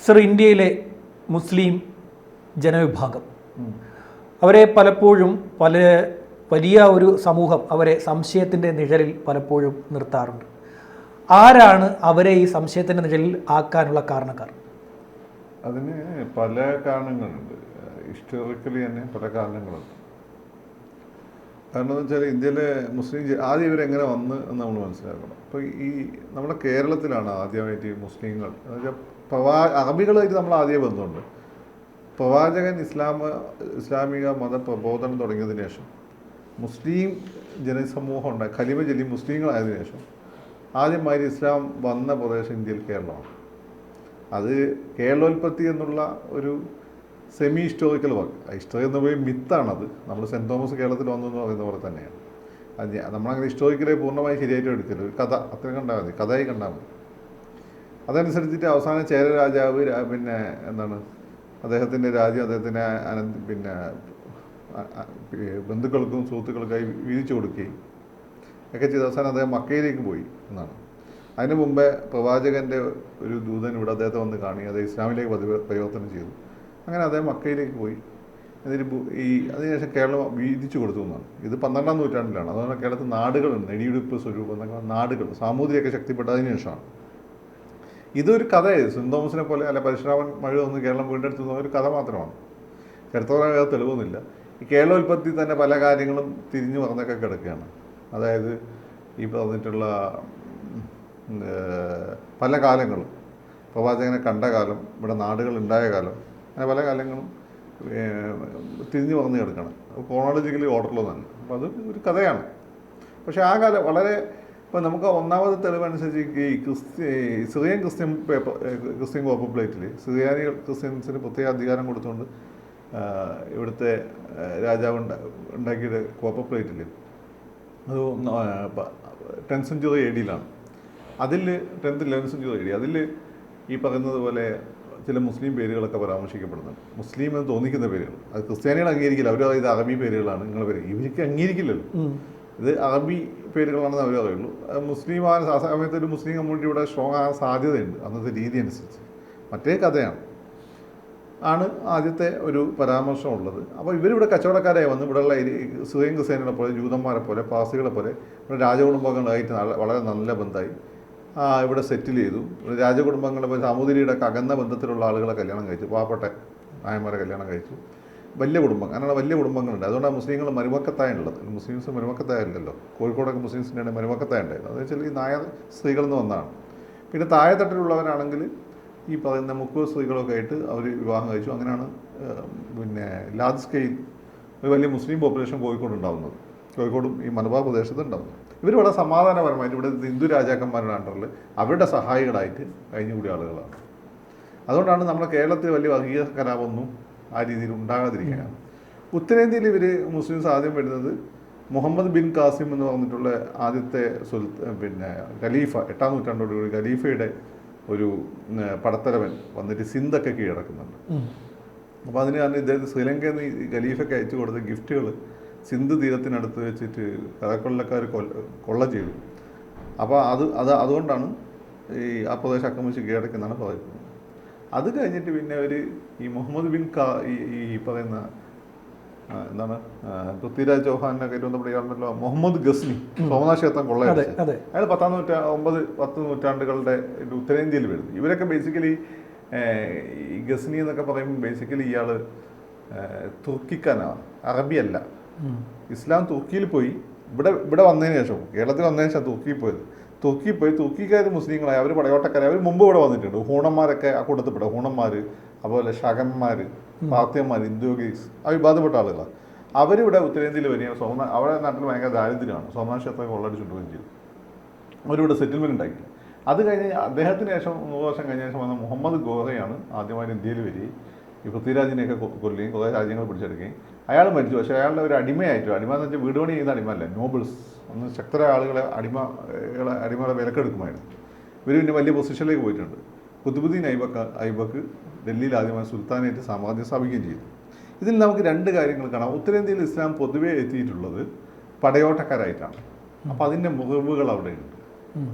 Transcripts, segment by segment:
Sir, ഇന്ത്യയിലെ മുസ്ലിം ജനവിഭാഗം അവരെ പലപ്പോഴും വലിയ ഒരു സമൂഹം അവരെ സംശയത്തിൻ്റെ നിഴലിൽ പലപ്പോഴും നിർത്താറുണ്ട്. ആരാണ് അവരെ ഈ സംശയത്തിൻ്റെ നിഴലിൽ ആക്കാനുള്ള കാരണക്കാർ? അതിന് പല കാരണങ്ങളുണ്ട്. ഹിസ്റ്റോറിക്കലി തന്നെ പല കാരണങ്ങളുണ്ട്. കാരണം എന്ന് വെച്ചാൽ ഇന്ത്യയിലെ മുസ്ലിം ആദ്യം ഇവരെങ്ങനെ വന്ന് എന്ന് നമ്മൾ മനസ്സിലാക്കണം. അപ്പോൾ ഈ നമ്മുടെ കേരളത്തിലാണ് ആദ്യമായിട്ട് ഈ മുസ്ലിങ്ങൾ, അറബികളായിട്ട് നമ്മൾ ആദ്യം ബന്ധമുണ്ട്. പ്രവാചകൻ ഇസ്ലാമിക മത പ്രബോധനം തുടങ്ങിയതിനു ശേഷം മുസ്ലിം ജനസമൂഹം ഉണ്ടായി ഖലീമ ചൊല്ലി മുസ്ലിങ്ങളായതിനു ശേഷം ആദ്യമായി ഇസ്ലാം വന്ന പ്രദേശം ഇന്ത്യയിൽ കേരളമാണ്. അത് കേരളോൽപ്പത്തി എന്നുള്ള ഒരു സെമി ഹിസ്റ്റോറിക്കൽ വർക്ക്, ഹിസ്റ്ററി എന്ന് പറയുമ്പോൾ മിത്താണത്. നമ്മൾ സെൻറ്റ് തോമസ് കേരളത്തിൽ വന്നു എന്ന് പറയുന്ന പോലെ തന്നെയാണ്. അത് നമ്മളങ്ങനെ ഹിസ്റ്റോറിക്കലെ പൂർണ്ണമായി ശരിയായിട്ട് എടുക്കരുത്. ഒരു കഥ അത്രയും കണ്ടാൽ മതി, കഥയായി കണ്ടാൽ മതി. അതനുസരിച്ചിട്ട് അവസാനം ചേര രാജാവ് പിന്നെ എന്താണ് അദ്ദേഹത്തിൻ്റെ രാജ്യം അദ്ദേഹത്തിന് പിന്നെ ബന്ധുക്കൾക്കും സുഹൃത്തുക്കൾക്കായി വീതിച്ചു കൊടുക്കുകയും ഒക്കെ ചെയ്ത അവസാനം അദ്ദേഹം മക്കയിലേക്ക് പോയി എന്നാണ്. അതിന് മുമ്പേ പ്രവാചകൻ്റെ ഒരു ദൂതൻ ഇവിടെ അദ്ദേഹത്തെ വന്ന് കാണുകയും അദ്ദേഹം ഇസ്ലാമിലേക്ക് പരിവർത്തനം ചെയ്തു. അങ്ങനെ അദ്ദേഹം മക്കയിലേക്ക് പോയി. എന്നിട്ട് അതിനുശേഷം കേരളം വീതിച്ചു കൊടുത്തു എന്നാണ്. ഇത് 12-ാം നൂറ്റാണ്ടിലാണ്. അതുകൊണ്ട് കേരളത്തിൽ നാടുകളുണ്ട്, നെടിയുടുപ്പ് സ്വരൂപം എന്നൊക്കെ നാടുകൾ സാമൂതിരിയൊക്കെ ശക്തിപ്പെട്ടതിന് ശേഷമാണ്. ഇതൊരു കഥയായത് സെൻറ്റ് തോമസിനെ പോലെ അല്ല പരശുരാമൻ മഴ വന്ന് കേരളം വീണ്ടെടുത്തുന്ന ഒരു കഥ മാത്രമാണ്. ചരിത്രപരമായ തെളിവൊന്നുമില്ല. ഈ കേരളോൽപ്പത്തി തന്നെ പല കാര്യങ്ങളും തിരിഞ്ഞു പറഞ്ഞൊക്കെ കിടക്കുകയാണ്. അതായത് ഈ പറഞ്ഞിട്ടുള്ള പല കാലങ്ങളും, പ്രവാചകനെ കണ്ട കാലം, ഇവിടെ നാടുകൾ ഉണ്ടായ കാലം, അങ്ങനെ പല കാലങ്ങളും തിരിഞ്ഞു പറഞ്ഞു കിടക്കണം. ക്രോണോളജിക്കലി ഓർഡറിലൊന്നാണ്. അപ്പോൾ അത് ഒരു കഥയാണ്. പക്ഷേ ആ കാലം വളരെ ഇപ്പോൾ നമുക്ക് ഒന്നാമത് തെളിവനുസരിച്ച് ഈ സിറിയൻ ക്രിസ്ത്യൻ കോപ്പർ പ്ലേറ്റിൽ സിറിയാനി ക്രിസ്ത്യൻസിന് പ്രത്യേക അധികാരം കൊടുത്തുകൊണ്ട് ഇവിടുത്തെ രാജാവ് ഉണ്ടാക്കിയ കോപ്പർ പ്ലേറ്റിൽ അത് 10th century AD അതിൽ 10th 11th century AD അതിൽ ഈ പറയുന്നത് പോലെ ചില മുസ്ലിം പേരുകളൊക്കെ പരാമർശിക്കപ്പെടുന്നുണ്ട്. മുസ്ലിം എന്ന് തോന്നിക്കുന്ന പേരുകൾ. അത് ക്രിസ്ത്യാനികൾ അംഗീകരിക്കില്ല. അവർ ഇത് അറബി പേരുകളാണ് നിങ്ങളുടെ പേര്. ഇവർക്ക് അംഗീകരിക്കില്ലല്ലോ. ഇത് അറബി പേരുകളാണെന്ന് അവർ പറയുള്ളൂ. മുസ്ലിം ആ സമയത്ത് ഒരു മുസ്ലിം കമ്മ്യൂണിറ്റി ഇവിടെ സ്ട്രോങ് ആകാൻ സാധ്യതയുണ്ട് അന്നത്തെ രീതി അനുസരിച്ച്. മറ്റേ കഥയാണ് ആദ്യത്തെ ഒരു പരാമർശം ഉള്ളത്. അപ്പോൾ ഇവരിവിടെ കച്ചവടക്കാരായി വന്ന് ഇവിടെയുള്ള സിറിയൻ ക്രിസ്ത്യാനികളെ പോലെ, ജൂതന്മാരെ പോലെ, പാർസികളെ പോലെ ഇവിടെ രാജകുടുംബങ്ങളായിട്ട് വളരെ നല്ല ബന്ധമായി ഇവിടെ സെറ്റിൽ ചെയ്തു. രാജകുടുംബങ്ങളെ പോലെ സാമൂതിരിയുടെ അകന്ന ബന്ധത്തിലുള്ള ആളുകളെ കല്യാണം കഴിച്ചു, പാവപ്പെട്ട നായന്മാരെ കല്യാണം കഴിച്ചു. വലിയ കുടുംബം, അങ്ങനെ വലിയ കുടുംബങ്ങളുണ്ട്. അതുകൊണ്ടാണ് മുസ്ലിങ്ങൾ മരുമക്കത്തായുള്ളത്. മുസ്ലിംസ് മരുമക്കത്തായില്ലല്ലോ. കോഴിക്കോടൊക്കെ മുസ്ലിംസിൻ്റെ മരുമക്കത്തായ ഉണ്ടായിരുന്നു. അതെന്ന് വെച്ചാൽ ഈ നായർ സ്ത്രീകളിൽ നിന്ന് വന്നതാണ്. പിന്നെ താഴെത്തട്ടിലുള്ളവരാണെങ്കിൽ ഈ പറയുന്ന മുക്കുവ സ്ത്രീകളൊക്കെ ആയിട്ട് അവർ വിവാഹം കഴിച്ചു. അങ്ങനെയാണ് പിന്നെ ലാർജ് സ്കെയിൽ ഒരു വലിയ മുസ്ലിം പോപ്പുലേഷൻ കോഴിക്കോട് ഉണ്ടാകുന്നത്. കോഴിക്കോടും ഈ മലബാർ പ്രദേശത്ത് ഉണ്ടാകുന്നത്. ഇവർ വളരെ സമാധാനപരമായിട്ട് ഇവിടെ ഹിന്ദു രാജാക്കന്മാരുടെ അണ്ടറിൽ അവരുടെ സഹായികളായിട്ട് കഴിഞ്ഞുകൂടിയ ആളുകളാണ്. അതുകൊണ്ടാണ് നമ്മുടെ കേരളത്തിൽ വലിയ വർഗീയ കലാപമൊന്നും ആ രീതിയിൽ ഉണ്ടാകാതിരിക്കാനാണ്. ഉത്തരേന്ത്യയിൽ ഇവർ മുസ്ലിംസ് ആദ്യം വരുന്നത് മുഹമ്മദ് ബിൻ കാസിം എന്ന് പറഞ്ഞിട്ടുള്ള ആദ്യത്തെ പിന്നെ ഖലീഫ, 8ാം നൂറ്റാണ്ടോടുകൂടി ഖലീഫയുടെ ഒരു പടത്തലവൻ വന്നിട്ട് സിന്ധൊക്കെ കീഴടക്കുന്നുണ്ട്. അപ്പോൾ അതിന് കാരണം ഇദ്ദേഹം ശ്രീലങ്കയിൽ നിന്ന് ഖലീഫയ്ക്ക് അയച്ചു കൊടുത്ത ഗിഫ്റ്റുകൾ സിന്ധ് തീരത്തിനടുത്ത് വെച്ചിട്ട് കഥക്കൊള്ളക്കാർ കൊള്ള ചെയ്തു. അപ്പോൾ അതുകൊണ്ടാണ് ആ പ്രദേശം ആക്രമിച്ച് കീഴടക്കുന്നതാണ് പറയുന്നത്. അത് കഴിഞ്ഞിട്ട് പിന്നെ അവർ ഈ മുഹമ്മദ് ബിൻ ഈ പറയുന്ന എന്താണ് പൃഥ്വിരാജ് ചൗഹാനൊക്കെ ബന്ധപ്പെടുകയാണല്ലോ, മുഹമ്മദ് ഗസ്നി സോമനാഥ് ക്ഷേത്രം കൊള്ളയടിച്ചത്. അയാൾ 10 നൂറ്റാണ്ടുകളുടെ ഉത്തരേന്ത്യയിൽ വരുന്നു. ഇവരൊക്കെ ബേസിക്കലി ഈ ഗസ്നി എന്നൊക്കെ പറയുമ്പോൾ ബേസിക്കലി ഇയാൾ തുർക്കിക്കാനാണ്, അറബിയല്ല. ഇസ്ലാം തുർക്കിയിൽ പോയി ഇവിടെ വന്നതിന് ശേഷം, കേരളത്തിൽ വന്നതിന് ശേഷം തുർക്കിയിൽ പോയത്. തുർക്കിക്കാർ മുസ്ലിങ്ങളായി, അവർ പടയോട്ടക്കാരായി, അവർ മുമ്പ് ഇവിടെ വന്നിട്ടുണ്ട്. ഹൂണന്മാരൊക്കെ ആ കൂട്ടത്തിൽപ്പെട്ട ഹൂണന്മാർ, അതുപോലെ ശകന്മാർ, പാർത്യന്മാർ, ഇന്തോഗീസ്, ആ വിഭാഗപ്പെട്ട ആളുകളാണ്. അവരിവിടെ ഉത്തരേന്ത്യയിൽ വരികയും അവരുടെ നാട്ടിൽ ഭയങ്കര ദാരിദ്ര്യമാണ്. സോമനാഥ് ക്ഷേത്രം കൊള്ളടിച്ചുകൊണ്ടുകയും ചെയ്തു. അവരിവിടെ സെറ്റിൽമെൻറ്റ് ഉണ്ടാക്കി. അത് കഴിഞ്ഞ് അദ്ദേഹത്തിന് ശേഷം 100 വർഷം കഴിഞ്ഞ ശേഷം വന്ന മുഹമ്മദ് ഗോറയാണ് ആദ്യമായി ഇന്ത്യയിൽ വരികയും ഈ പൃഥ്വിരാജിനെയൊക്കെ കൊല്ലുകയും കുറേ രാജ്യങ്ങൾ പിടിച്ചെടുക്കുകയും. അയാൾ മരിച്ചു. പക്ഷേ അയാളുടെ ഒരു അടിമയായിട്ട്, അടിമ എന്ന് വെച്ചാൽ വീട് പണി ചെയ്യുന്ന അടിമല്ല, നോബിൾസ്, അന്ന് ശക്തരായ ആളുകളെ അടിമകളെ വിലക്കെടുക്കുമായിരുന്നു. ഇവർ പിന്നെ വലിയ പൊസിഷനിലേക്ക് പോയിട്ടുണ്ട്. കുത്തുബുദ്ദീൻ ഐബക്ക് ഡൽഹിയിൽ ആദ്യമായി സുൽത്താനായിട്ട് സാമ്രാജ്യം സ്ഥാപിക്കുകയും ചെയ്തു. ഇതിൽ നമുക്ക് 2 കാര്യങ്ങൾ കാണാം. ഉത്തരേന്ത്യയിൽ ഇസ്ലാം പൊതുവേ എത്തിയിട്ടുള്ളത് പടയോട്ടക്കാരായിട്ടാണ്. അപ്പോൾ അതിൻ്റെ മുറിവുകൾ അവിടെയുണ്ട്.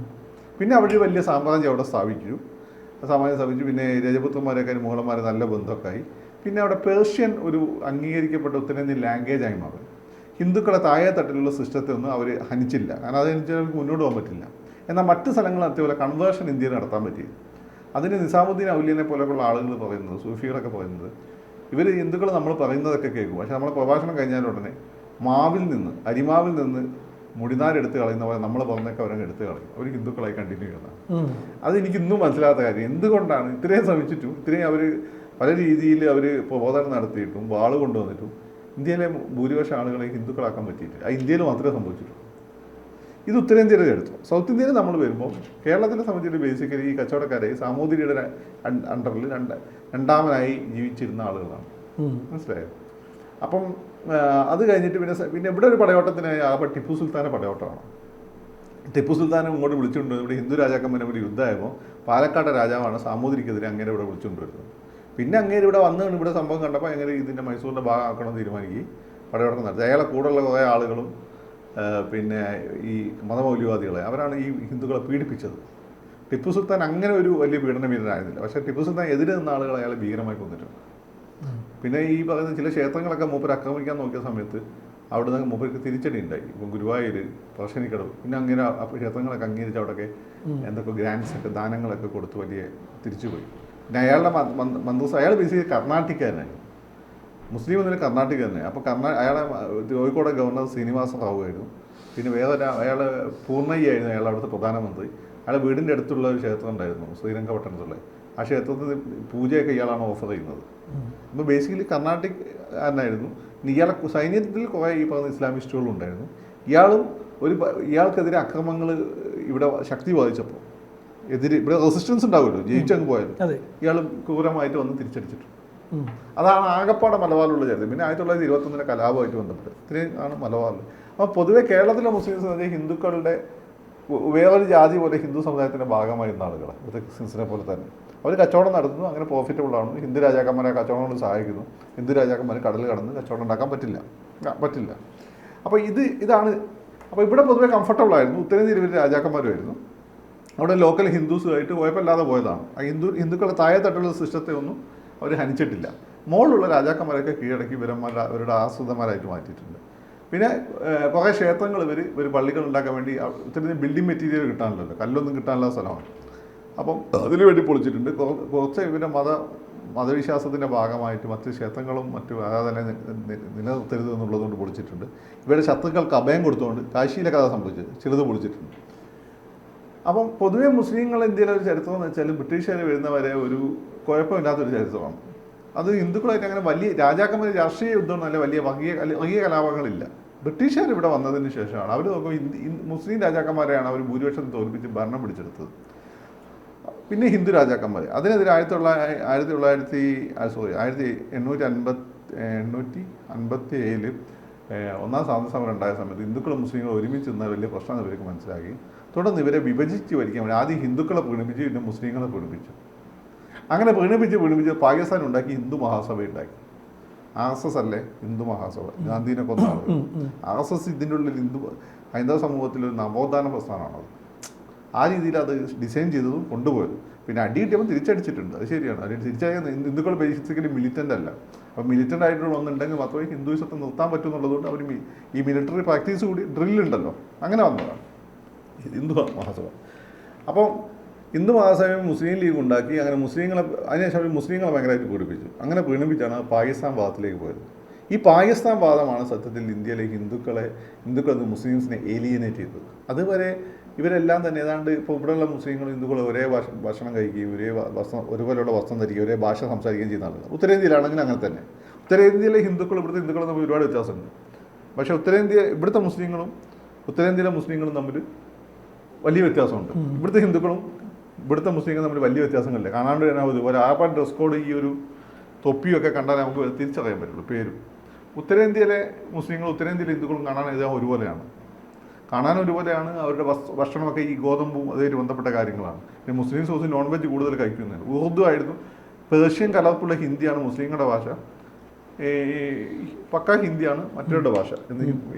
പിന്നെ അവിടെ വലിയ സാമ്രാജ്യം അവിടെ സ്ഥാപിച്ചു. സാമാന്യം സ്ഥാപിച്ചു. പിന്നെ രജപുത്രന്മാരെക്കാൾ മുഗളന്മാർ നല്ല ബന്ധമൊക്കെ ആയി. പിന്നെ അവിടെ പേർഷ്യൻ ഒരു അംഗീകരിക്കപ്പെട്ട ഉത്തരേന്ത്യൻ ലാംഗ്വേജായി മാറി. ഹിന്ദുക്കളെ താഴെ തട്ടിലുള്ള സിസ്റ്റത്തെ ഒന്നും അവർ ഹനിച്ചില്ല, കാരണം അതനുസരിച്ച് അവർക്ക് മുന്നോട്ട് പോകാൻ പറ്റില്ല. എന്നാൽ മറ്റ് സ്ഥലങ്ങൾ അതേപോലെ കൺവേർഷൻ ഇന്ത്യയിൽ നടത്താൻ പറ്റി. അതിന് നിസാമുദ്ദീൻ ഔലിയനെ പോലെയുള്ള ആളുകൾ പറയുന്നത്, സൂഫികളൊക്കെ പറയുന്നത്, ഇവർ ഹിന്ദുക്കൾ നമ്മൾ പറയുന്നതൊക്കെ കേൾക്കും, പക്ഷെ നമ്മൾ പ്രഭാഷണം കഴിഞ്ഞാലുടനെ അരിമാവിൽ നിന്ന് മുടിനാരെടുത്ത് കളയുന്ന പോലെ നമ്മൾ പറഞ്ഞൊക്കെ അവരങ്ങ് എടുത്ത് കളയും. അവർ ഹിന്ദുക്കളായി കണ്ടിന്യൂ ചെയ്യുന്നതാണ്. അതെനിക്ക് ഇന്നും മനസ്സിലാത്ത കാര്യം. എന്തുകൊണ്ടാണ് ഇത്രയും ശ്രമിച്ചിട്ടും ഇത്രയും അവർ പല രീതിയിൽ അവർ പ്രബോധനം നടത്തിയിട്ടും വാള് കൊണ്ടുവന്നിട്ടും ഇന്ത്യയിലെ ഭൂരിപക്ഷം ആളുകളെ ഹിന്ദുക്കളാക്കാൻ പറ്റിയിട്ടില്ല. ഇന്ത്യയിൽ മാത്രമേ സംഭവിച്ചിട്ടുള്ളൂ. ഇത് ഉത്തരേന്ത്യയുടെ എടുത്തു. സൗത്ത് ഇന്ത്യയിൽ നമ്മൾ വരുമ്പോൾ കേരളത്തിനെ സംബന്ധിച്ചിട്ട് ബേസിക്കലി ഈ കച്ചവടക്കാരെ സാമൂതിരിയുടെ അണ്ടറിൽ രണ്ടാമനായി ജീവിച്ചിരുന്ന ആളുകളാണ്. മനസ്സിലായോ? അപ്പം അത് കഴിഞ്ഞിട്ട് പിന്നെ ഇവിടെ ഒരു പടയോട്ടത്തിനായി ആകെ ടിപ്പു സുൽത്താൻ്റെ പടയോട്ടമാണ്. ടിപ്പു സുൽത്താനെ ഇങ്ങോട്ട് വിളിച്ചുകൊണ്ട് ഇവിടെ ഹിന്ദു രാജാക്കന്മാരെ ഒരു യുദ്ധമായപ്പോൾ പാലക്കാട്ടെ രാജാവാണ് സാമൂതിരിക്കെതിരെ അങ്ങനെ ഇവിടെ വിളിച്ചുകൊണ്ടിരുന്നത്. പിന്നെ അങ്ങേര് ഇവിടെ വന്നാണ് ഇവിടെ സംഭവം കണ്ടപ്പോൾ അങ്ങനെ ഇതിൻ്റെ മൈസൂരിൻ്റെ ഭാഗമാക്കണമെന്ന് തീരുമാനിക്കുകയും പടയോട്ടം നടത്തി. അയാളെ കൂടെയുള്ള കുറേ ആളുകളും പിന്നെ ഈ മതമൗല്യവാദികളെ അവരാണ് ഈ ഹിന്ദുക്കളെ പീഡിപ്പിച്ചത്. ടിപ്പു സുൽത്താൻ അങ്ങനെ ഒരു വലിയ പീഡനഭീരനായിരുന്നില്ല, പക്ഷേ ടിപ്പു സുൽത്താൻ എതിരെ നിന്ന ആളുകൾ അയാളെ ഭീകരമായി കൊന്നിട്ടുണ്ട്. പിന്നെ ഈ പറയുന്ന ചില ക്ഷേത്രങ്ങളൊക്കെ മൂപ്പർ ആക്രമിക്കാൻ നോക്കിയ സമയത്ത് അവിടെ നിന്ന് മൂപ്പർക്ക് തിരിച്ചടി ഉണ്ടായി. ഇപ്പം ഗുരുവായൂർ, പറശ്ശിനിക്കടവ്, പിന്നെ അങ്ങനെ ക്ഷേത്രങ്ങളൊക്കെ അംഗീകരിച്ച് അവിടെയൊക്കെ എന്തൊക്കെ ഗ്രാൻഡ്സൊക്കെ ദാനങ്ങളൊക്കെ കൊടുത്ത് വലിയ തിരിച്ചുപോയി. പിന്നെ അയാളുടെ മന്ത്രിസഭ അയാൾ ബേസിക്കലി കർണാട്ടിക്കാരനായി, മുസ്ലിം എന്നൊരു കർണാട്ടിക് തന്നെ. അപ്പോൾ അയാളെ കോഴിക്കോട് ഗവർണർ ശ്രീനിവാസ റാവു ആയിരുന്നു. പിന്നെ വേറെ അയാൾ പൂർണ്ണയ്യായിരുന്നു അയാൾ അവിടുത്തെ പ്രധാനമന്ത്രി. അയാളെ വീടിൻ്റെ അടുത്തുള്ള ഒരു ക്ഷേത്രം ഉണ്ടായിരുന്നു ശ്രീരംഗപട്ടണത്തുള്ള. ആ ക്ഷേത്രത്തിൽ പൂജയൊക്കെ ഇയാളാണ് ഓഫർ ചെയ്യുന്നത്. അപ്പോൾ ബേസിക്കലി കർണാട്ടിക് കാരനായിരുന്നു. ഇയാളെ സൈന്യത്തിൽ കുറേ ഈ പറയുന്ന ഇസ്ലാമിസ്റ്റുകളും ഉണ്ടായിരുന്നു. ഇയാൾക്കെതിരെ അക്രമങ്ങൾ ഇവിടെ ശക്തി ബാധിച്ചപ്പോൾ ഇവിടെ റെസിസ്റ്റൻസ് ഉണ്ടാവുമല്ലോ, ജയിച്ചങ്ങ് പോയാലും ഇയാൾ ക്രൂരമായിട്ട് വന്ന് തിരിച്ചടിച്ചിട്ടുണ്ട്. അതാണ് ആകപ്പാടെ മലബാറിലുള്ള ചരിത്രം. പിന്നെ 1921 കലാപമായിട്ട് ബന്ധപ്പെട്ട് ഇത്രയും ആണ് മലബാറിൽ. അപ്പോൾ പൊതുവെ കേരളത്തിലെ മുസ്ലിംസ് ഹിന്ദുക്കളുടെ വേറൊരു ജാതി പോലെ ഹിന്ദു സമുദായത്തിൻ്റെ ഭാഗമായിരുന്ന ആളുകളാണ്. ഇവിടുത്തെ ക്രിസ്ത്യൻസിനെ പോലെ തന്നെ അവർ കച്ചവടം നടത്തുന്നു, അങ്ങനെ പ്രോഫിറ്റബിൾ ആണ്. ഹിന്ദു രാജാക്കന്മാരെ കച്ചവടം കൊണ്ട് സഹായിക്കുന്നു. ഹിന്ദു രാജാക്കന്മാർ കടൽ കടന്ന് കച്ചവടം ഉണ്ടാക്കാൻ പറ്റില്ല. അപ്പോൾ ഇതാണ്. അപ്പോൾ ഇവിടെ പൊതുവെ കംഫർട്ടബിൾ ആയിരുന്നു. ഉത്തരേന്ത്യയിൽ ഇവർ രാജാക്കന്മാരുമായിരുന്നു. അവിടെ ലോക്കൽ ഹിന്ദുസുമായിട്ട് കുഴപ്പമില്ലാതെ പോയതാണ്. ആ ഹിന്ദുക്കളെ താഴെ തട്ടുള്ള സിസ്റ്റത്തെ ഒന്നും അവർ ഹനിച്ചിട്ടില്ല. മുകളിലുള്ള രാജാക്കന്മാരൊക്കെ കീഴടക്കി അവരുടെ ആശ്രിതന്മാരായിട്ട് മാറ്റിയിട്ടുണ്ട്. പിന്നെ കുറേ ക്ഷേത്രങ്ങൾ ഇവർ പള്ളികൾ ഉണ്ടാക്കാൻ വേണ്ടി ഉത്തരേന്ത്യൻ ബിൽഡിംഗ് മെറ്റീരിയൽ കിട്ടാനില്ലല്ലോ, കല്ലൊന്നും കിട്ടാനുള്ള സ്ഥലമാണ്. അപ്പം അതിനു വേണ്ടി പൊളിച്ചിട്ടുണ്ട്. കുറച്ച് ഇവരുടെ മതവിശ്വാസത്തിൻ്റെ ഭാഗമായിട്ട് മറ്റ് ക്ഷേത്രങ്ങളും മറ്റു ആരാധന നിലനിർത്തരുത് എന്നുള്ളതുകൊണ്ട് പൊളിച്ചിട്ടുണ്ട്. ഇവരുടെ ശത്രുക്കൾക്ക് അഭയം കൊടുത്തുകൊണ്ട് കാശിയിലൊക്കെ അതാ സംഭവിച്ചത്, ചിലത് പൊളിച്ചിട്ടുണ്ട്. അപ്പം പൊതുവെ മുസ്ലിങ്ങൾ ഇന്ത്യയിലെ ഒരു ചരിത്രം എന്ന് വെച്ചാൽ ബ്രിട്ടീഷുകാർ വരുന്നവരെ ഒരു കുഴപ്പമില്ലാത്തൊരു ചരിത്രമാണ്. അത് ഹിന്ദുക്കളായിട്ട് അങ്ങനെ വലിയ രാജാക്കന്മാർ രാഷ്ട്രീയ യുദ്ധമൊന്നുമല്ല, വലിയ വർഗീയ കലാപങ്ങളില്ല. ബ്രിട്ടീഷുകാർ ഇവിടെ വന്നതിന് ശേഷമാണ് അവർ മുസ്ലിം രാജാക്കന്മാരെയാണ് അവർ ഭൂരിപക്ഷം തോൽപ്പിച്ച് ഭരണം പിടിച്ചെടുത്തത്. പിന്നെ ഹിന്ദു രാജാക്കന്മാർ അതിനെതിരെ 1857 ഒന്നാം സ്വാതന്ത്ര്യ സമരം ഉണ്ടായ സമയത്ത് ഹിന്ദുക്കളും മുസ്ലിങ്ങളും ഒരുമിച്ച് നിന്നാൽ വലിയ പ്രശ്നം ഇവർക്ക് മനസ്സിലാക്കി. തുടർന്ന് ഇവരെ വിഭജിച്ച് ഭരിക്കാൻ വേണ്ടി ആദ്യം ഹിന്ദുക്കളെ പീഡിപ്പിച്ച്, പിന്നെ മുസ്ലിങ്ങളെ പീഡിപ്പിച്ചു. അങ്ങനെ പീഡിപ്പിച്ച് പാകിസ്ഥാൻ ഉണ്ടാക്കി, ഹിന്ദു മഹാസഭ ഉണ്ടാക്കി. RSS അല്ലേ ഹിന്ദു മഹാസഭ, ഗാന്ധിനെ കൊന്ന ആളുകൾ. RSS ഇതിൻ്റെ ഉള്ളിൽ ഹൈന്ദവ സമൂഹത്തിലൊരു നവോത്ഥാന പ്രസ്ഥാനമാണത്. ആ രീതിയിൽ അത് ഡിസൈൻ ചെയ്തതും കൊണ്ടുപോയതും. പിന്നെ അടി കിട്ടിയപ്പോൾ തിരിച്ചടിച്ചിട്ടുണ്ട്, അത് ശരിയാണ്. അതിന് തിരിച്ചടിയ ഹിന്ദുക്കൾ ബേസിക്കലി മിലിറ്റൻ്റ് അല്ല. അപ്പോൾ മിലിറ്റൻ്റ് ആയിട്ടുള്ള ഒന്നുണ്ടെങ്കിൽ മാത്രമേ ഹിന്ദുയിസത്തെ നിർത്താൻ പറ്റൂ എന്നുള്ളതുകൊണ്ട് അവർ ഈ മിലിറ്ററി പ്രാക്ടീസ് കൂടി ഡ്രില്ലുണ്ടല്ലോ, അങ്ങനെ വന്നതാണ് ഹിന്ദു മഹാസഭ. അപ്പം ഹിന്ദു മഹാസഭയും മുസ്ലിം ലീഗ് ഉണ്ടാക്കി. അങ്ങനെ അതിനുശേഷം അവർ മുസ്ലിങ്ങളെ ഭയങ്കരമായിട്ട് പീഡിപ്പിച്ചു. അങ്ങനെ പീഡിപ്പിച്ചാണ് പാകിസ്ഥാൻ വാദത്തിലേക്ക് പോയത്. ഈ പാകിസ്ഥാൻ വാദമാണ് സത്യത്തിൽ ഇന്ത്യയിലെ ഹിന്ദുക്കൾ മുസ്ലിംസിനെ ഏലിയനേറ്റ് ചെയ്തത്. അതുവരെ ഇവരെല്ലാം തന്നെ ഏതാണ്ട് ഇപ്പോൾ ഇവിടെയുള്ള മുസ്ലിങ്ങളും ഹിന്ദുക്കളും ഒരേ ഭക്ഷണം കഴിക്കുകയും ഒരുപോലെയുള്ള വസ്ത്രം ധരിക്കുകയും ഒരേ ഭാഷ സംസാരിക്കുകയും ചെയ്യുന്ന ആളുകൾ. ഉത്തരേന്ത്യയിലാണെങ്കിൽ അങ്ങനെ തന്നെ. ഉത്തരേന്ത്യയിലെ ഇവിടുത്തെ ഹിന്ദുക്കളും തമ്മിൽ ഒരുപാട് വ്യത്യാസമുണ്ട്. പക്ഷേ ഇവിടുത്തെ മുസ്ലിങ്ങളും ഉത്തരേന്ത്യയിലെ മുസ്ലിങ്ങളും തമ്മിൽ വലിയ വ്യത്യാസമുണ്ട്. ഇവിടുത്തെ ഹിന്ദുക്കളും ഇവിടുത്തെ മുസ്ലിങ്ങളും തമ്മിൽ വലിയ വ്യത്യാസങ്ങളില്ല. കാണാണ്ട് തന്നെ ഒരു ആപ്പാൻ ഡ്രസ് കോഡ് ഈ ഒരു തൊപ്പിയൊക്കെ കണ്ടാൽ നമുക്ക് തിരിച്ചറിയാൻ പറ്റുള്ളൂ പേരും. ഉത്തരേന്ത്യയിലെ മുസ്ലിങ്ങളും ഉത്തരേന്ത്യയിലെ ഹിന്ദുക്കളും കാണാൻ ഒരുപോലെയാണ്. അവരുടെ ഭക്ഷണമൊക്കെ ഈ ഗോതമ്പും അതുമായിട്ട് ബന്ധപ്പെട്ട കാര്യങ്ങളാണ്. പിന്നെ മുസ്ലിംസ് കുറച്ച് നോൺ വെജ് കൂടുതൽ കഴിക്കുന്നത്. ഉറുദു ആയിരുന്നു, പേർഷ്യൻ കലർപ്പുള്ള ഹിന്ദിയാണ് മുസ്ലിങ്ങളുടെ ഭാഷ. പക്ക ഹിന്ദിയാണ് മറ്റവരുടെ ഭാഷ.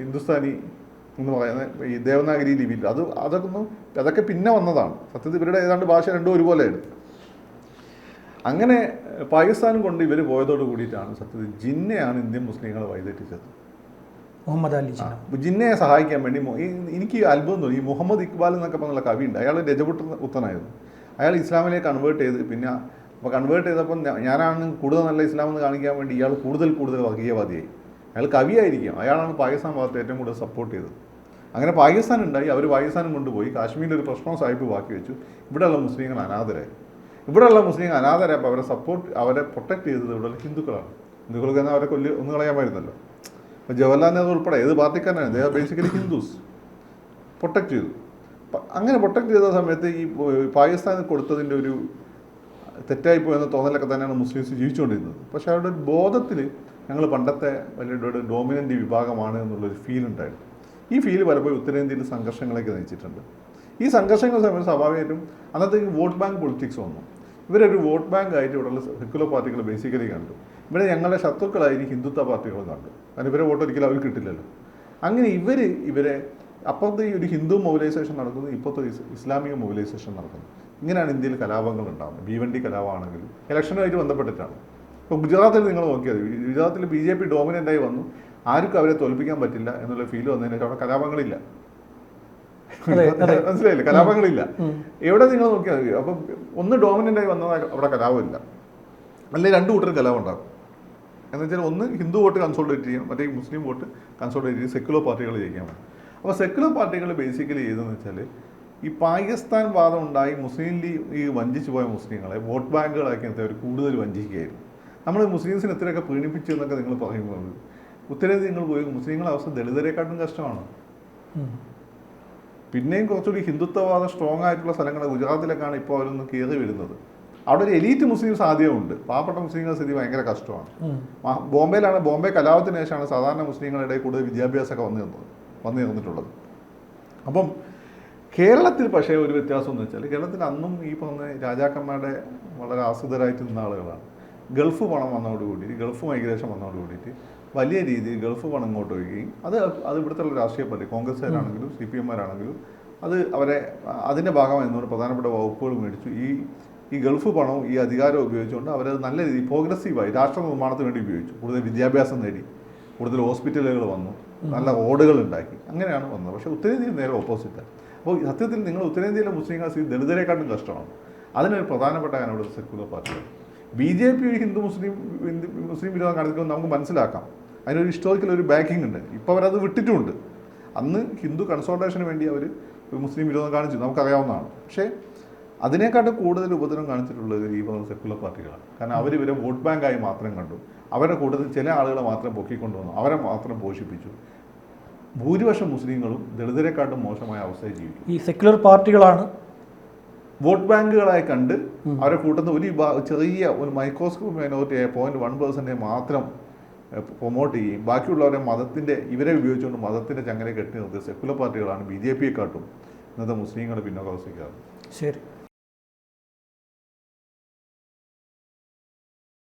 ഹിന്ദുസ്ഥാനി എന്ന് പറയുന്നത് ഈ ദേവനാഗരി ലിപിയിൽ അതൊക്കെ പിന്നെ വന്നതാണ്. സത്യത്തിൽ ഇവരുടെ ഏതാണ്ട് ഭാഷ രണ്ടും ഒരുപോലെയാണ്. അങ്ങനെ പാകിസ്ഥാനും കൊണ്ട് ഇവർ പോയതോട് കൂടിയിട്ടാണ് സത്യത്തിൽ ജിന്നയാണ് ഇന്ത്യൻ മുസ്ലിങ്ങളെ വഴിതെറ്റിച്ചത്. മുഹമ്മദ് അലി ജിന്ന. ജിന്നയെ സഹായിക്കാൻ വേണ്ടി എനിക്ക് അത്ഭുതം തോന്നി. ഈ മുഹമ്മദ് ഇക്ബാൽ എന്നൊക്കെ പറഞ്ഞുള്ള കവിയുണ്ട്, അയാൾ രജപുത്രനായിരുന്നു. അയാൾ ഇസ്ലാമിലേക്ക് കൺവേർട്ട് ചെയ്ത് പിന്നെ അപ്പോൾ കൺവേർട്ട് ചെയ്തപ്പോൾ ഞാനാണ് കൂടുതൽ നല്ല ഇസ്ലാം എന്ന് കാണിക്കാൻ വേണ്ടി ഇയാൾ കൂടുതൽ വർഗീയവാദിയായി. അയാൾ കവിയായിരിക്കും, അയാളാണ് പാകിസ്ഥാൻ ഭാഗത്ത് ഏറ്റവും കൂടുതൽ സപ്പോർട്ട് ചെയ്തത്. അങ്ങനെ പാകിസ്ഥാൻ ഉണ്ടായി, അവർ പാകിസ്ഥാനും കൊണ്ടുപോയി കാശ്മീരിൽ ഒരു പ്രശ്നം സാഹിബ് ബാക്കി വെച്ചു. ഇവിടെയുള്ള മുസ്ലിങ്ങൾ അനാഥരായി. ഇവിടെയുള്ള മുസ്ലിങ്ങൾ അനാഥരായപ്പോൾ അവരെ പ്രൊട്ടക്ട് ചെയ്തത് ഇവിടെയുള്ള ഹിന്ദുക്കളാണ്. ഹിന്ദുക്കൾക്ക് തന്നെ അവരെ ഒന്ന് കളയാമായിരുന്നല്ലോ. അപ്പോൾ ജവഹർലാൽ നെഹ്റു ഉൾപ്പെടെ ഏത് പാർട്ടിക്കാരനാണ്, they are basically Hindus. Protect ചെയ്തു. അങ്ങനെ പ്രൊട്ടക്ട് ചെയ്ത സമയത്ത് ഈ പാകിസ്ഥാന് കൊടുത്തതിൻ്റെ ഒരു തെറ്റായിപ്പോയി എന്ന തോന്നലൊക്കെ തന്നെയാണ് മുസ്ലിംസ് ജീവിച്ചുകൊണ്ടിരുന്നത്. പക്ഷേ അവരുടെ ബോധത്തിൽ ഞങ്ങൾ പണ്ടത്തെ വലിയ ഡോമിനൻ്റ് വിഭാഗമാണ് എന്നുള്ളൊരു ഫീൽ ഉണ്ടായിരുന്നു. ഈ ഫീൽ പലപ്പോഴും ഉത്തരേന്ത്യയിൽ സംഘർഷങ്ങളൊക്കെ നയിച്ചിട്ടുണ്ട്. ഈ സംഘർഷങ്ങൾ സമയത്ത് സ്വാഭാവികമായിട്ടും അന്നത്തെ വോട്ട് ബാങ്ക് പൊളിറ്റിക്സ് വന്നു. ഇവരൊരു വോട്ട് ബാങ്ക് ആയിട്ട് ഇവിടെയുള്ള സെക്യുലർ പാർട്ടികൾ ബേസിക്കലി കണ്ടു. ഇവിടെ ഞങ്ങളുടെ ശത്രുക്കളായി ഹിന്ദുത്വ പാർട്ടികൾ കണ്ടു. കാരണം ഇവരെ വോട്ട് ഒരിക്കലും അവർക്ക് കിട്ടില്ലല്ലോ. അങ്ങനെ ഇവരെ അപ്പുറത്ത് ഈ ഒരു ഹിന്ദു മൊബിലൈസേഷൻ നടക്കുന്നു, ഇപ്പോഴത്തെ ഇസ്ലാമിക മൊബിലൈസേഷൻ നടക്കുന്നു. ഇങ്ങനെയാണ് ഇന്ത്യയിൽ കലാപങ്ങൾ ഉണ്ടാകുന്നത്. ഭീവണ്ടി കലാപമാണെങ്കിലും ഇലക്ഷനുമായിട്ട് ബന്ധപ്പെട്ടിട്ടാണ്. ഇപ്പോൾ ഗുജറാത്തിൽ നിങ്ങൾ നോക്കിയാൽ ഗുജറാത്തിൽ BJP ഡോമിനൻ്റായി വന്നു, ആർക്കും അവരെ തോൽപ്പിക്കാൻ പറ്റില്ല എന്നുള്ള ഫീൽ വന്നതിന് ശേഷം അവിടെ കലാപങ്ങളില്ല. മനസ്സിലായില്ലേ? കലാപങ്ങളില്ല. എവിടെ നിങ്ങൾ നോക്കിയാൽ മതി. അപ്പം ഒന്ന് ഡോമിനൻ്റായി വന്നാൽ അവിടെ കലാപമില്ല, അല്ലെങ്കിൽ രണ്ട് കൂട്ടരും കലാപം ഉണ്ടാകും. എന്ന് വെച്ചാൽ ഒന്ന് ഹിന്ദു വോട്ട് കൺസോൾട്ടേറ്റ് ചെയ്യണം, മറ്റേ മുസ്ലിം വോട്ട് കൺസോൾട്ടേറ്റ് ചെയ്ത് സെക്യുലർ പാർട്ടികൾ ജയിക്കാൻ വേണം. അപ്പോൾ സെക്യുലർ പാർട്ടികൾ ബേസിക്കലി ചെയ്തതെന്ന് വെച്ചാൽ ഈ പാകിസ്ഥാൻ വാദം ഉണ്ടായി മുസ്ലിം ലീഗ് ഈ വഞ്ചിച്ചു പോയ മുസ്ലിങ്ങളെ വോട്ട് ബാങ്കുകളാക്കി അവർ കൂടുതൽ വഞ്ചിക്കുകയായിരുന്നു. നമ്മൾ മുസ്ലിംസിന് എത്രയൊക്കെ പ്രീണിപ്പിച്ചു എന്നൊക്കെ നിങ്ങൾ പറയുമ്പോൾ ഉത്തരേന്ത്യ നിങ്ങൾ പോയി മുസ്ലിങ്ങളെ അവസ്ഥ ദളിതരെക്കാട്ടും കഷ്ടമാണ്. പിന്നെയും കുറച്ചുകൂടി ഹിന്ദുത്വവാദം സ്ട്രോങ് ആയിട്ടുള്ള സ്ഥലങ്ങൾ ഗുജറാത്തിലൊക്കെയാണ് ഇപ്പോൾ അവരൊന്ന് കയറി വരുന്നത്. അവിടെ ഒരു എലീറ്റ് മുസ്ലിംസ് ആദ്യമുണ്ട്, പാവപ്പെട്ട മുസ്ലിങ്ങളുടെ സ്ഥിതി ഭയങ്കര കഷ്ടമാണ്. ബോംബെയിലാണ്, ബോംബെ കലാപത്തിന് ശേഷമാണ് സാധാരണ മുസ്ലിങ്ങളുടെ കൂടുതൽ വിദ്യാഭ്യാസമൊക്കെ വന്നു ചേർന്നിട്ടുള്ളത്. അപ്പം കേരളത്തിൽ പക്ഷേ ഒരു വ്യത്യാസം എന്ന് വെച്ചാൽ കേരളത്തിൽ അന്നും ഈ പറഞ്ഞ രാജാക്കന്മാരുടെ വളരെ ആശ്രിതരായിട്ട് നിന്ന ആളുകളാണ്. ഗൾഫ് പണം വന്നതോടുകൂടി, ഗൾഫ് മൈഗ്രേഷൻ വന്നതോടുകൂടിയിട്ട് വലിയ രീതിയിൽ ഗൾഫ് പണം ഇങ്ങോട്ട് വരികയും അത് ഇവിടുത്തെ രാഷ്ട്രീയ പാർട്ടി കോൺഗ്രസ്സുകാരാണെങ്കിലും CPM-മാരാണെങ്കിലും അവരെ അതിൻ്റെ ഭാഗമായി നിന്നുകൊണ്ട് പ്രധാനപ്പെട്ട വകുപ്പുകൾ മേടിച്ചു. ഈ ഗൾഫ് പണവും ഈ അധികാരം ഉപയോഗിച്ചുകൊണ്ട് അവരത് നല്ല രീതിയിൽ പ്രോഗ്രസീവായി രാഷ്ട്ര നിർമ്മാണത്തിന് വേണ്ടി ഉപയോഗിച്ചു. കൂടുതൽ വിദ്യാഭ്യാസം നേടി, കൂടുതൽ ഹോസ്പിറ്റലുകൾ വന്നു, നല്ല റോഡുകൾ ഉണ്ടാക്കി, അങ്ങനെയാണ് വന്നത്. പക്ഷേ ഉത്തരേന്ത്യയിൽ നേരെ ഓപ്പോസിറ്റാണ്. അപ്പോൾ സത്യത്തിൽ നിങ്ങൾ ഉത്തരേന്ത്യയിലെ മുസ്ലിങ്ങൾ ദളിതരെക്കാട്ടും കഷ്ടമാണ്. അതിനൊരു പ്രധാനപ്പെട്ട കാരണം ഇവിടെ സെക്യുലർ പാർട്ടികൾ. BJP ഹിന്ദു മുസ്ലിം വിരോധം കാണിക്കുമ്പോൾ നമുക്ക് മനസ്സിലാക്കാം, അതിനൊരു ഹിസ്റ്റോറിക്കൽ ഒരു ബാക്കിംഗ് ഉണ്ട്. ഇപ്പോൾ അവരത് വിട്ടിട്ടുമുണ്ട്. അന്ന് ഹിന്ദു കൺസോൾട്ടേഷന് വേണ്ടി അവർ മുസ്ലിം വിരോധം കാണിച്ചു, നമുക്കറിയാവുന്നതാണ്. പക്ഷേ അതിനേക്കാട്ടും കൂടുതൽ ഉപദ്രവം കാണിച്ചിട്ടുള്ളത് ഈ സെക്യുലർ പാർട്ടികളാണ്. കാരണം അവരിവരെ വോട്ട് ബാങ്കായി മാത്രം കണ്ടു. അവരുടെ കൂട്ടത്തിൽ ചില ആളുകളെ മാത്രം പൊക്കിക്കൊണ്ടുവന്നു, അവരെ മാത്രം പോഷിപ്പിച്ചു. ഭൂരിപക്ഷം മുസ്ലിങ്ങളും ദളിതരെക്കാട്ടും മോശമായ അവസ്ഥയിൽ ജീവിക്കും. ഈ സെക്യുലർ പാർട്ടികളാണ് വോട്ട് ബാങ്കുകളായി കണ്ട് അവരെ കൂട്ടുന്ന ഒരു മൈക്രോസ്കോപ്പ് മൈനോറിറ്റിയായ 0.1% മാത്രം പ്രൊമോട്ട് ചെയ്യും. ബാക്കിയുള്ളവരെ ഇവരെ ഉപയോഗിച്ചുകൊണ്ട് മതത്തിൻ്റെ ചങ്ങല കെട്ടി നിർത്തിയ സെക്യുലർ പാർട്ടികളാണ് BJP-യെക്കാട്ടും ഇന്നത്തെ മുസ്ലിങ്ങൾ പിന്നോക്കാവസ്ഥയ്ക്കാറ്. ശരി.